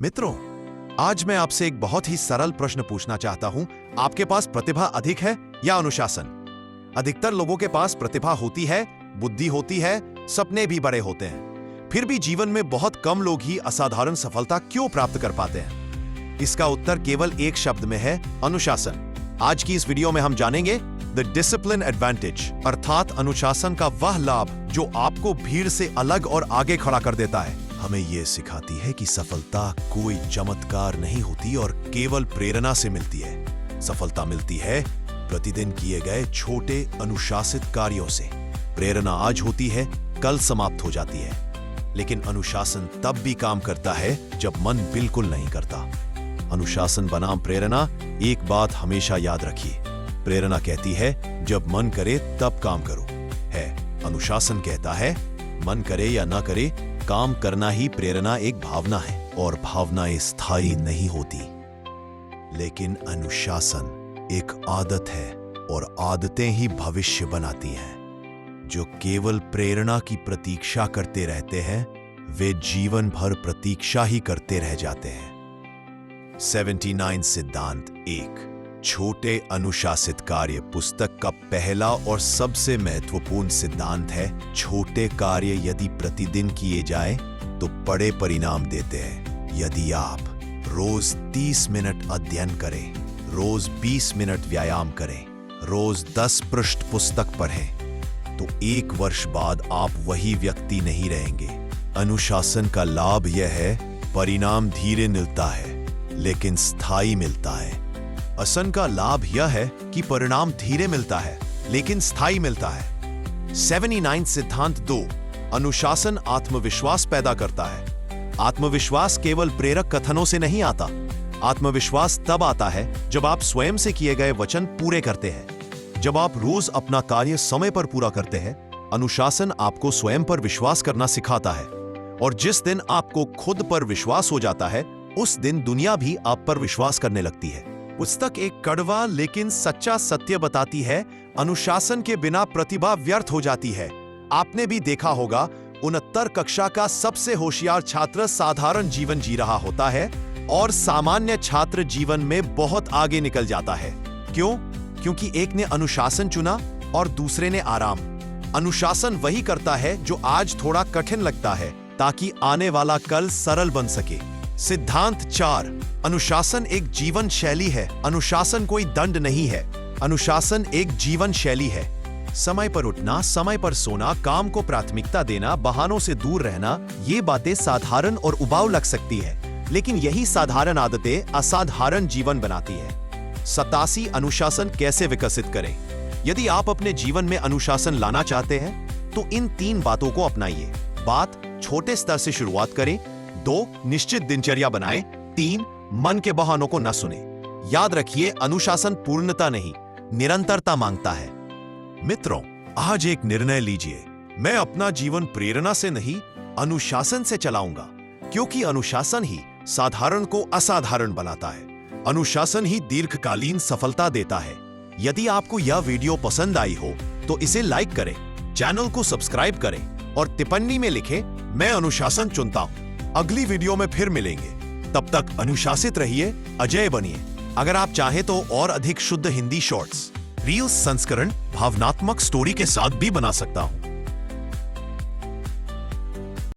मित्रों, आज मैं आपसे एक बहुत ही सरल प्रश्न पूछना चाहता हूं। आपके पास प्रतिभा अधिक है या अनुशासन? अधिकतर लोगों के पास प्रतिभा होती है, बुद्धि होती है, सपने भी बड़े होते हैं। फिर भी जीवन में बहुत कम लोग ही असाधारण सफलता क्यों प्राप्त कर पाते हैं? इसका उत्तर केवल एक शब्द में है, अनुशासन। आज की इस वीडियो में हम जानेंगे द डिसिप्लिन एडवांटेज, अर्थात अनुशासन का वह लाभ जो आपको भीड़ से अलग और आगे खड़ा कर देता है। हमें यह सिखाती है कि सफलता कोई चमत्कार नहीं होती और केवल प्रेरणा से मिलती है। सफलता मिलती है प्रतिदिन किए गए छोटे अनुशासित कार्यों से। प्रेरणा आज होती है, कल समाप्त हो जाती है, लेकिन अनुशासन तब भी काम करता है जब मन बिल्कुल नहीं करता। अनुशासन बनाम प्रेरणा, एक बात हमेशा याद रखिए। प्रेरणा कहती है जब मन करे तब काम करो, है अनुशासन कहता है मन करे या ना करे, काम करना ही। प्रेरणा एक भावना है और भावनाएं स्थायी नहीं होती, लेकिन अनुशासन एक आदत है और आदतें ही भविष्य बनाती हैं। जो केवल प्रेरणा की प्रतीक्षा करते रहते हैं, वे जीवन भर प्रतीक्षा ही करते रह जाते हैं। 79 सिद्धांत 1, छोटे अनुशासित कार्य पुस्तक का पहला और सबसे महत्वपूर्ण सिद्धांत है। छोटे कार्य यदि प्रतिदिन किए जाए तो बड़े परिणाम देते हैं। यदि आप रोज 30 मिनट अध्ययन करें, रोज 20 मिनट व्यायाम करें, रोज 10 पृष्ठ पुस्तक पढ़ें, तो 1 वर्ष बाद आप वही व्यक्ति नहीं रहेंगे। अनुशासन का लाभ यह है, परिणाम धीरे मिलता है लेकिन स्थायी मिलता है। असन का लाभ यह है कि परिणाम धीरे मिलता है लेकिन स्थायी मिलता है। 79 सिद्धांत 2, अनुशासन आत्मविश्वास पैदा करता है। आत्मविश्वास केवल प्रेरक कथनों से नहीं आता। आत्मविश्वास तब आता है जब आप स्वयं से किए गए वचन पूरे करते हैं। जब आप रोज अपना कार्य समय पर पूरा करते हैं, अनुशासन आपको स्वयं पर विश्वास करना सिखाता है। और जिस दिन आपको खुद पर विश्वास हो जाता है, उस दिन दुनिया भी आप पर विश्वास करने लगती है। पुस्तक एक कड़वा लेकिन सच्चा सत्य बताती है, अनुशासन के बिना प्रतिभा व्यर्थ हो जाती है। आपने भी देखा होगा, 69 कक्षा का सबसे होशियार छात्र साधारण जीवन जी रहा होता है और सामान्य छात्र जीवन में बहुत आगे निकल जाता है। क्यों? क्योंकि एक ने अनुशासन चुना और दूसरे ने आराम। अनुशासन वही करता है जो आज थोड़ा कठिन लगता है, ताकि आने वाला कल सरल बन सके। सिद्धांत 4, अनुशासन एक जीवन शैली है। अनुशासन कोई दंड नहीं है, अनुशासन एक जीवन शैली है। समय पर उठना, समय पर सोना, काम को प्राथमिकता देना, बहानों से दूर रहना, ये बातें साधारण और उबाऊ लग सकती है, लेकिन यही साधारण आदतें असाधारण जीवन बनाती है। 87 अनुशासन कैसे विकसित करें? यदि आप अपने जीवन में अनुशासन लाना चाहते हैं तो इन 3 बातों को अपनाइए। बात, छोटे स्तर से शुरुआत करें। 2, निश्चित दिनचर्या बनाएं। 3, मन के बहानों को न सुने। याद रखिए, अनुशासन पूर्णता नहीं, निरंतरता मांगता है। मित्रों, आज एक निर्णय लीजिए। मैं अपना जीवन प्रेरणा से नहीं, अनुशासन से चलाऊंगा, क्योंकि अनुशासन ही साधारण को असाधारण बनाता है। अनुशासन ही दीर्घकालीन सफलता देता है। यदि आपको यह वीडियो पसंद आई हो तो इसे लाइक करें, चैनल को सब्सक्राइब करें और टिप्पणी में लिखें, मैं अनुशासन चुनता हूं। अगली वीडियो में फिर मिलेंगे। तब तक अनुशासित रहिए, अजय बनिए। अगर आप चाहें तो और अधिक शुद्ध हिंदी शॉर्ट्स, रील्स संस्करण भावनात्मक स्टोरी के साथ भी बना सकता हूं।